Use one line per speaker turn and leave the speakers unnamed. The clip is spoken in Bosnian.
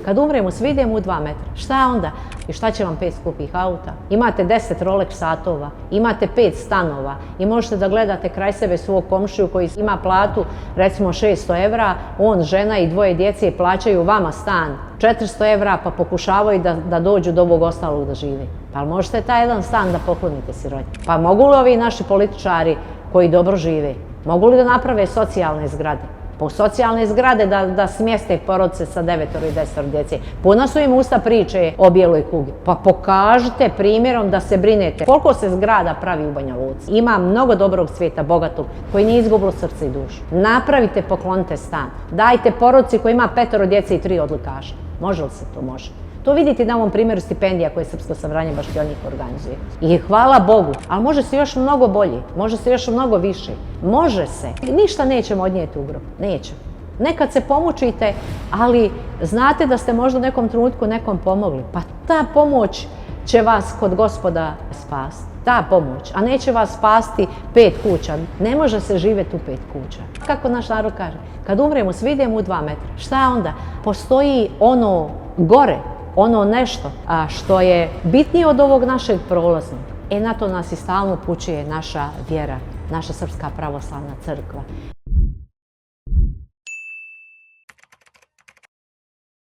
kad umremo, svi idemo u 2 metra. Šta onda? I šta će vam 5 skupih auta? Imate 10 Rolex satova, imate 5 stanova i možete da gledate kraj sebe svog komšiju koji ima platu recimo 600 evra, on, žena i 2 djece plaćaju vama stan 400 evra pa pokušavaju da dođu do ovog ostalog da žive. Pa možete taj jedan stan da poklonite siroti? Pa mogu li ovi naši političari koji dobro žive, mogu li da naprave socijalne zgrade? Po socijalne zgrade da smjeste porodice sa 9 i 10 djece. Puna su im usta priče o bijeloj kugi. Pa pokažite primjerom da se brinete. Koliko se zgrada pravi u Banja Luci? Ima mnogo dobrog svijeta, bogatog, koji nije izgubilo srce i dušu. Napravite, poklonite stan. Dajte porodici koji ima 5 djece i 3 odlikaša. Može li se to? Može. To vidite na ovom primjeru stipendija koje Srpsko sabranje Bašćanik organizuje. I hvala Bogu, ali može se još mnogo bolje, može se još mnogo više. Može se. Ništa nećemo odnijeti u grob. Nećemo. Nekad se pomučite, ali znate da ste možda u nekom trenutku nekom pomogli. Pa ta pomoć će vas kod Gospoda spasti. Ta pomoć. A neće vas spasti 5 kuća. Ne može se živjeti u 5 kuća. Kako naš narod kaže, kad umremo, svi idemo u 2 metra. Šta onda? Postoji ono gore, ono nešto što je bitnije od ovog našeg prolaznog. Na to nas i stalno upućuje naša vjera, naša Srpska pravoslavna crkva.